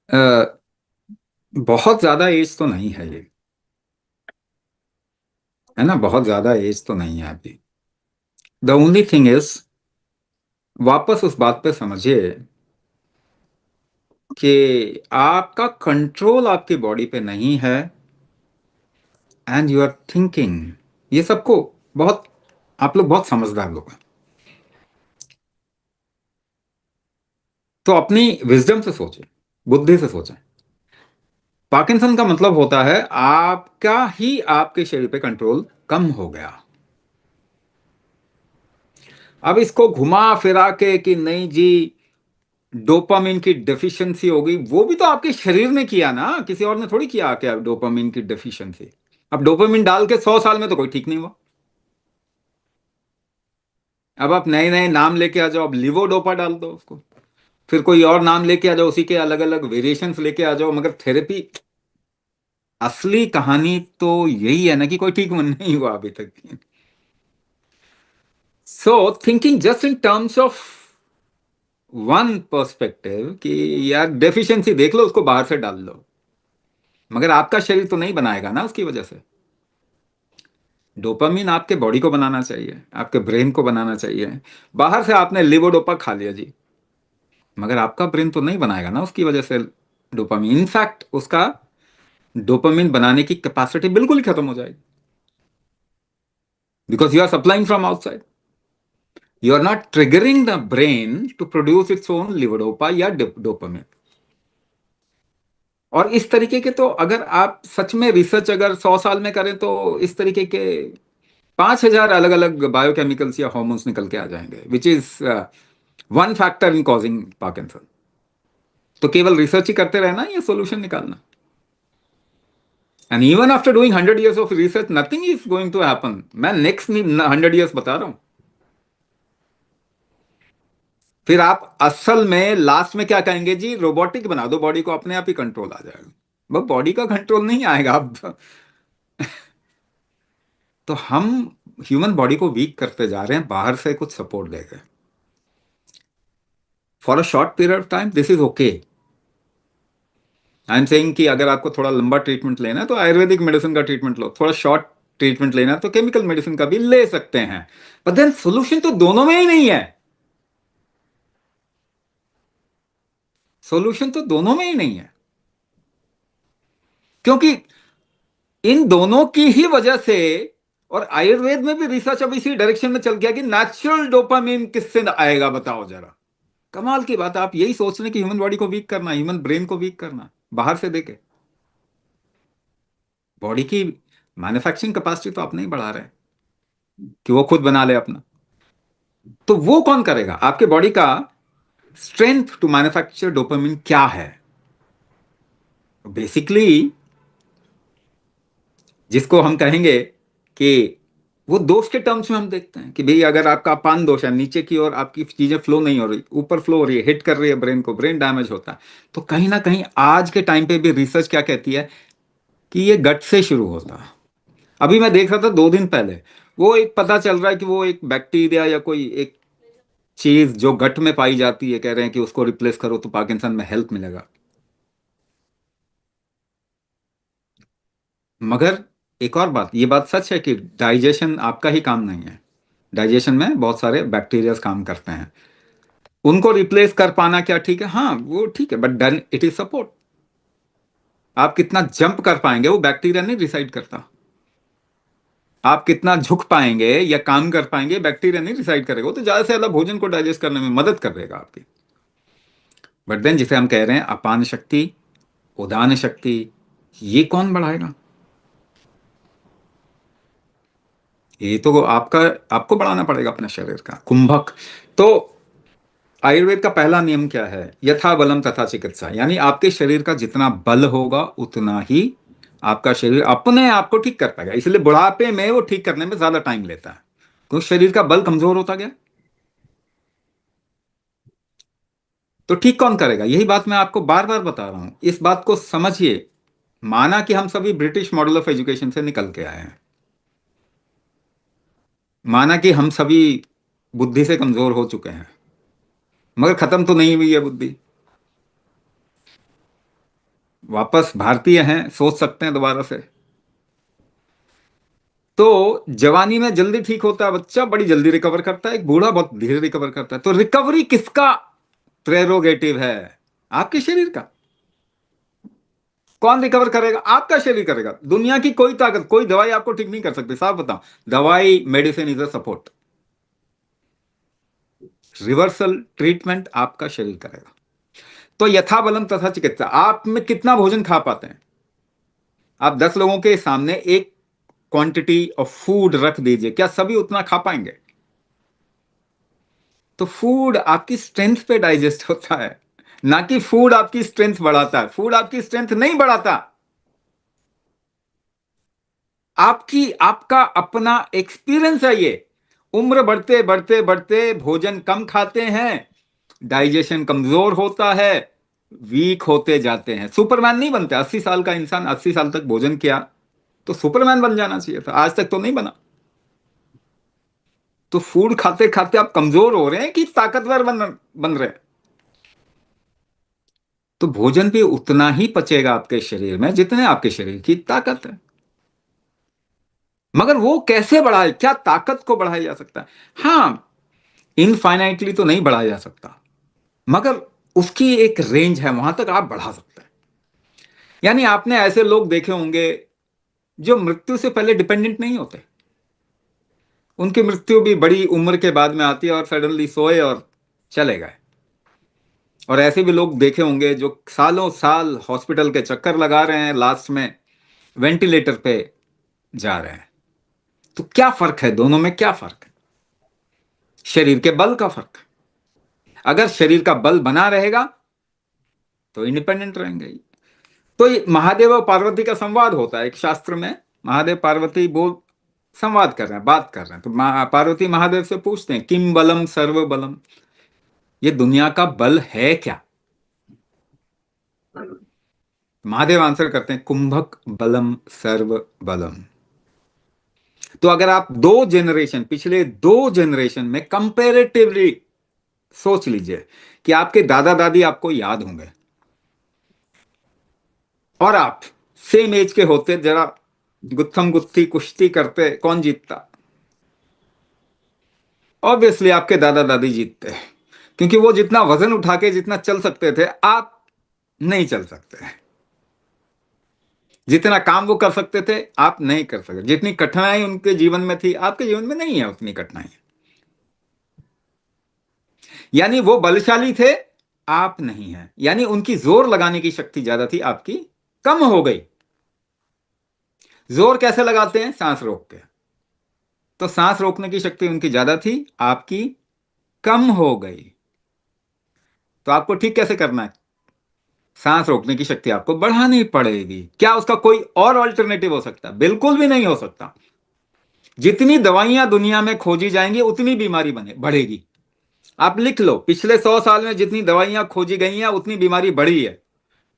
अ, बहुत ज्यादा एज तो नहीं है ये, है ना। बहुत ज्यादा एज तो नहीं है अभी। द ओनली थिंग इज, वापस उस बात पे समझिए कि आपका कंट्रोल आपकी बॉडी पे नहीं है, एंड यू आर थिंकिंग। ये सबको बहुत, आप लोग बहुत समझदार लोग हैं। तो अपनी विजडम से सोचें, बुद्धि से सोचें। पार्किंसन का मतलब होता है आपका ही आपके शरीर पे कंट्रोल कम हो गया। अब इसको घुमा फिरा के कि नहीं जी, डोपामिन की डेफिशिएंसी हो गई, वो भी तो आपके शरीर ने किया ना, किसी और ने थोड़ी किया क्या डोपामिन की डेफिशिएंसी। अब डोपामिन डाल के 100 साल में तो कोई ठीक नहीं हुआ। अब आप नए नए नाम लेके आ जाओ, अब लिवोडोपा डाल दो उसको, फिर कोई और नाम लेके आ जाओ, उसी के अलग अलग वेरिएशंस लेके आ जाओ, मगर थेरेपी, असली कहानी तो यही है ना कि कोई ठीक नहीं हुआ अभी तक। सो thinking just in terms of one perspective कि यार डेफिशिएंसी देख लो, उसको बाहर से डाल लो, मगर आपका शरीर तो नहीं बनाएगा ना उसकी वजह से। डोपामिन आपके बॉडी को बनाना चाहिए, आपके ब्रेन को बनाना चाहिए। बाहर से आपने लिवोडोपा खा लिया जी, मगर आपका ब्रेन तो नहीं बनाएगा ना उसकी वजह से डोपामिन। इनफैक्ट उसका डोपामिन बनाने की कैपेसिटी बिल्कुल ही खत्म हो जाएगी, because you are supplying from outside. You are not triggering the brain to produce its own levodopa या डोपामिन। और इस तरीके के तो अगर आप सच में रिसर्च अगर 100 साल में करें तो इस तरीके के 5,000 अलग अलग बायोकेमिकल्स या हॉर्मोन्स निकल के आ जाएंगे, which is one factor in causing Parkinson. तो केवल रिसर्च ही करते रहना, ये सोल्यूशन निकालना। And even after doing 100 years of research, nothing is going to happen. मैं नेक्स्ट 100 years बता रहा हूं। फिर आप असल में लास्ट में क्या कहेंगे जी, रोबोटिक बना दो बॉडी को, अपने आप ही कंट्रोल आ जाएगा। वो बॉडी का कंट्रोल नहीं आएगा अब। तो हम ह्यूमन बॉडी को वीक करते जा रहे हैं बाहर से कुछ सपोर्ट देकर, for a short period of time this is okay. I am saying कि अगर आपको थोड़ा लंबा ट्रीटमेंट लेना है तो आयुर्वेदिक मेडिसिन का ट्रीटमेंट लो, थोड़ा शॉर्ट ट्रीटमेंट लेना है तो केमिकल मेडिसिन का भी ले सकते हैं। बट देन सोल्यूशन तो दोनों में ही नहीं है। सोल्यूशन तो दोनों में ही नहीं है, क्योंकि इन दोनों की ही वजह से, और आयुर्वेद में भी रिसर्च अब इसी डायरेक्शन में चल गया कि नेचुरल डोपामिन किससे आएगा बताओ जरा। कमाल की बात है, आप यही सोच रहे हैं कि ह्यूमन बॉडी को वीक करना, ह्यूमन ब्रेन को वीक करना बाहर से देके। बॉडी की मैन्युफैक्चरिंग कैपेसिटी तो आप नहीं बढ़ा रहे कि वो खुद बना ले अपना। तो वो कौन करेगा? आपके बॉडी का स्ट्रेंथ टू मैन्युफैक्चर डोपामिन क्या है? बेसिकली जिसको हम कहेंगे कि वो दोष के टर्म्स में हम देखते हैं कि भाई अगर आपका अपान दोष है, नीचे की ओर आपकी चीजें फ्लो नहीं हो रही, ऊपर फ्लो हो रही है, हिट कर रही है ब्रेन को, ब्रेन डैमेज होता है। तो कहीं ना कहीं आज के टाइम पे भी रिसर्च क्या कहती है कि ये गट से शुरू होता है। अभी मैं देख रहा था 2 दिन पहले, वो एक पता चल रहा है कि वो एक बैक्टीरिया या कोई एक चीज जो गट में पाई जाती है, कह रहे हैं कि उसको रिप्लेस करो तो पार्किंसन में हेल्प मिलेगा। मगर एक और बात, ये बात सच है कि डाइजेशन आपका ही काम नहीं है। डाइजेशन में बहुत सारे बैक्टीरियाज काम करते हैं। उनको रिप्लेस कर पाना क्या ठीक है? हाँ वो ठीक है, but done it is support. आप कितना जंप कर पाएंगे वो बैक्टीरिया नहीं डिसाइड करता। आप कितना झुक पाएंगे या काम कर पाएंगे बैक्टीरिया नहीं डिसाइड करेगा। वो तो ज्यादा से ज्यादा भोजन को डाइजेस्ट करने में मदद करेगा आपकी। बट देन जिसे हम कह रहे हैं अपान शक्ति, उदान शक्ति, ये कौन बढ़ाएगा? ये तो आपका, आपको बढ़ाना पड़ेगा अपने शरीर का कुंभक। तो आयुर्वेद का पहला नियम क्या है? यथा बलम तथा चिकित्सा, यानी आपके शरीर का जितना बल होगा उतना ही आपका शरीर अपने आप को ठीक कर पाएगा। इसलिए बुढ़ापे में वो ठीक करने में ज्यादा टाइम लेता है, क्योंकि शरीर का बल कमजोर होता गया। तो ठीक कौन करेगा? यही बात मैं आपको बार बार बता रहा हूं, इस बात को समझिए। माना कि हम सभी ब्रिटिश मॉडल ऑफ एजुकेशन से निकल के आए हैं, माना कि हम सभी बुद्धि से कमजोर हो चुके हैं, मगर खत्म तो नहीं हुई है बुद्धि। वापस भारतीय हैं, सोच सकते हैं दोबारा से। तो जवानी में जल्दी ठीक होता है बच्चा, बड़ी जल्दी रिकवर करता है, एक बूढ़ा बहुत धीरे रिकवर करता है। तो रिकवरी किसका प्रेरोगेटिव है? आपके शरीर का। कौन रिकवर करेगा? आपका शरीर करेगा। दुनिया की कोई ताकत, कोई दवाई आपको ठीक नहीं कर सकती, साफ बताओ। दवाई, medicine is a support. Reversal treatment आपका शरीर करेगा। तो यथा बलम तथा चिकित्सा। आप में कितना भोजन खा पाते हैं? आप 10 लोगों के सामने एक क्वांटिटी ऑफ फूड रख दीजिए, क्या सभी उतना खा पाएंगे? तो फूड आपकी स्ट्रेंथ पे डाइजेस्ट होता है, ना कि फूड आपकी स्ट्रेंथ बढ़ाता है। फूड आपकी स्ट्रेंथ नहीं बढ़ाता। आपकी आपका अपना एक्सपीरियंस है ये। उम्र बढ़ते बढ़ते बढ़ते भोजन कम खाते हैं, डाइजेशन कमजोर होता है, वीक होते जाते हैं। सुपरमैन नहीं बनते। 80 साल का इंसान 80 साल तक भोजन किया तो सुपरमैन बन जाना चाहिए था, आज तक तो नहीं बना। तो फूड खाते खाते आप कमजोर हो रहे हैं कि ताकतवर बन रहे हैं? तो भोजन भी उतना ही पचेगा आपके शरीर में जितने आपके शरीर की ताकत है। मगर वो कैसे बढ़ाए? क्या ताकत को बढ़ाया जा सकता है? हाँ, इनफाइनाइटली तो नहीं बढ़ाया जा सकता, मगर उसकी एक रेंज है, वहां तक आप बढ़ा सकते हैं। यानी आपने ऐसे लोग देखे होंगे जो मृत्यु से पहले डिपेंडेंट नहीं होते। उनकी मृत्यु भी बड़ी उम्र के बाद में आती है और सडनली सोए और चले गए। और ऐसे भी लोग देखे होंगे जो सालों साल हॉस्पिटल के चक्कर लगा रहे हैं, लास्ट में वेंटिलेटर पे जा रहे हैं। तो क्या फर्क है दोनों में? क्या फर्क है? शरीर के बल का फर्क है। अगर शरीर का बल बना रहेगा तो इंडिपेंडेंट रहेंगे। तो ये महादेव और पार्वती का संवाद होता है एक शास्त्र में। महादेव पार्वती बोल संवाद कर रहे हैं, बात कर रहे हैं। तो पार्वती महादेव से पूछते हैं, किम बलम सर्व बलम, ये दुनिया का बल है क्या? महादेव आंसर करते हैं, कुंभक बलम सर्व बलम। तो अगर आप दो जनरेशन, पिछले 2 जनरेशन में कंपेरेटिवली सोच लीजिए कि आपके दादा दादी आपको याद होंगे और आप सेम एज के होते, जरा गुत्थम गुत्थी कुश्ती करते, कौन जीतता? ऑब्वियसली आपके दादा दादी जीतते हैं, क्योंकि वो जितना वजन उठा के जितना चल सकते थे, आप नहीं चल सकते। जितना काम वो कर सकते थे, आप नहीं कर सकते। जितनी कठिनाई उनके जीवन में थी, आपके जीवन में नहीं है उतनी कठिनाई। यानी वो बलशाली थे, आप नहीं हैं। यानी उनकी जोर लगाने की शक्ति ज्यादा थी, आपकी कम हो गई। जोर कैसे लगाते हैं? सांस रोक के। तो सांस रोकने की शक्ति उनकी ज्यादा थी, आपकी कम हो गई। तो आपको ठीक कैसे करना है? सांस रोकने की शक्ति आपको बढ़ानी पड़ेगी। क्या उसका कोई और ऑल्टरनेटिव हो सकता है? बिल्कुल भी नहीं हो सकता। जितनी दवाइयां दुनिया में खोजी जाएंगी उतनी बीमारी बने बढ़ेगी। आप लिख लो, पिछले 100 साल में जितनी दवाइयां खोजी गई हैं उतनी बीमारी बढ़ी है।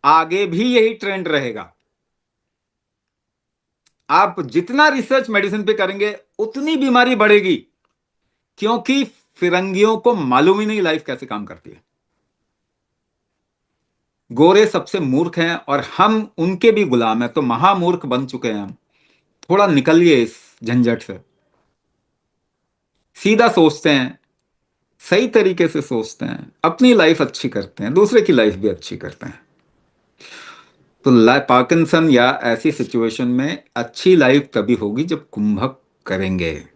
आगे भी यही ट्रेंड रहेगा। आप जितना रिसर्च मेडिसिन पे करेंगे उतनी बीमारी बढ़ेगी, क्योंकि फिरंगियों को मालूम ही नहीं लाइफ कैसे काम करती है। गोरे सबसे मूर्ख हैं और हम उनके भी गुलाम हैं, तो महामूर्ख बन चुके हैं हम। थोड़ा निकलिए इस झंझट से। सीधा सोचते हैं, सही तरीके से सोचते हैं, अपनी लाइफ अच्छी करते हैं, दूसरे की लाइफ भी अच्छी करते हैं। तो पार्किंसन या ऐसी सिचुएशन में अच्छी लाइफ तभी होगी जब कुंभक करेंगे।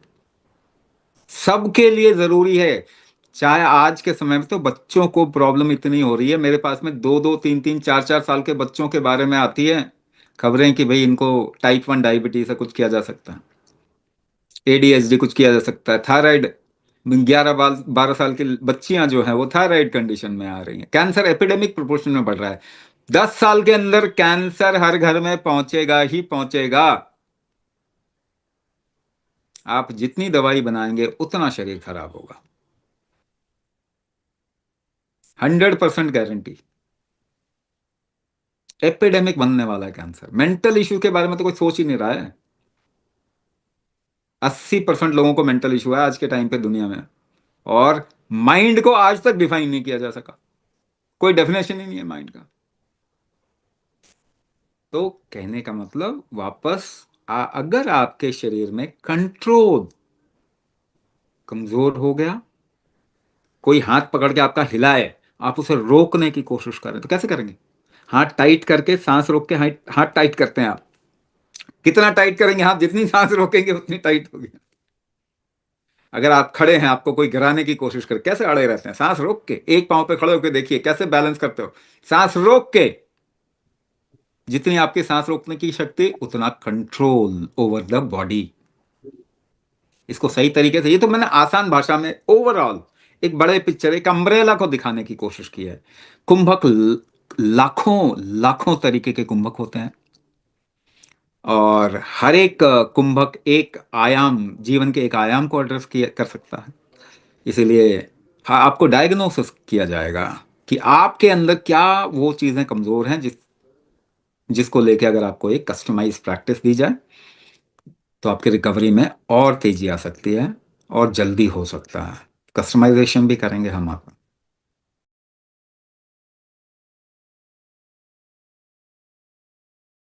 सबके लिए जरूरी है। चाहे आज के समय में तो बच्चों को प्रॉब्लम इतनी हो रही है, मेरे पास में 2-2, 3-3, 4-4 साल के बच्चों के बारे में आती है खबरें कि भाई इनको टाइप 1 डायबिटीज है, कुछ किया जा सकता है, एडीएचडी कुछ किया जा सकता है, थायराइड। 11-12 साल की बच्चियां जो हैं वो थायराइड कंडीशन में आ रही हैं। कैंसर एपिडेमिक प्रोपोर्शन में बढ़ रहा है। 10 साल के अंदर कैंसर हर घर में पहुंचेगा ही पहुंचेगा। आप जितनी दवाई बनाएंगे उतना शरीर खराब होगा। 100% गारंटी। एपिडेमिक बनने वाला है कैंसर। मेंटल इश्यू के बारे में तो कोई सोच ही नहीं रहा है। 80% लोगों को मेंटल इशू है आज के टाइम पे दुनिया में। और माइंड को आज तक डिफाइन नहीं किया जा सका। कोई डेफिनेशन ही नहीं है माइंड का। तो कहने का मतलब वापस अगर आपके शरीर में कंट्रोल कमजोर हो गया, कोई हाथ पकड़ के आपका हिलाए, आप उसे रोकने की कोशिश करें, तो कैसे करेंगे? हाथ टाइट करके, सांस रोक के हाथ हाथ टाइट करते हैं आप। कितना टाइट करेंगे? हाथ जितनी सांस रोकेंगे उतनी टाइट होगी। अगर आप खड़े हैं, आपको कोई गिराने की कोशिश करे, कैसे अड़े रहते हैं? सांस रोक के, एक पांव पे खड़े होकर देखिए कैसे बैलेंस करते हो। सांस रोक के, जितनी आपकी सांस रोकने की शक्ति उतना कंट्रोल ओवर द बॉडी। इसको सही तरीके से, ये तो मैंने आसान भाषा में ओवरऑल एक बड़े पिक्चर, एक अम्ब्रेला को दिखाने की कोशिश की है। कुंभक लाखों लाखों तरीके के कुंभक होते हैं, और हर एक कुंभक एक आयाम, जीवन के एक आयाम को एड्रेस किया कर सकता है। इसीलिए हाँ, आपको डायग्नोसिस किया जाएगा कि आपके अंदर क्या वो चीजें कमजोर हैं, जिसको लेके अगर आपको एक कस्टमाइज प्रैक्टिस दी जाए, तो आपकी रिकवरी में और तेजी आ सकती है और जल्दी हो सकता है। कस्टमाइजेशन भी करेंगे हम आपका।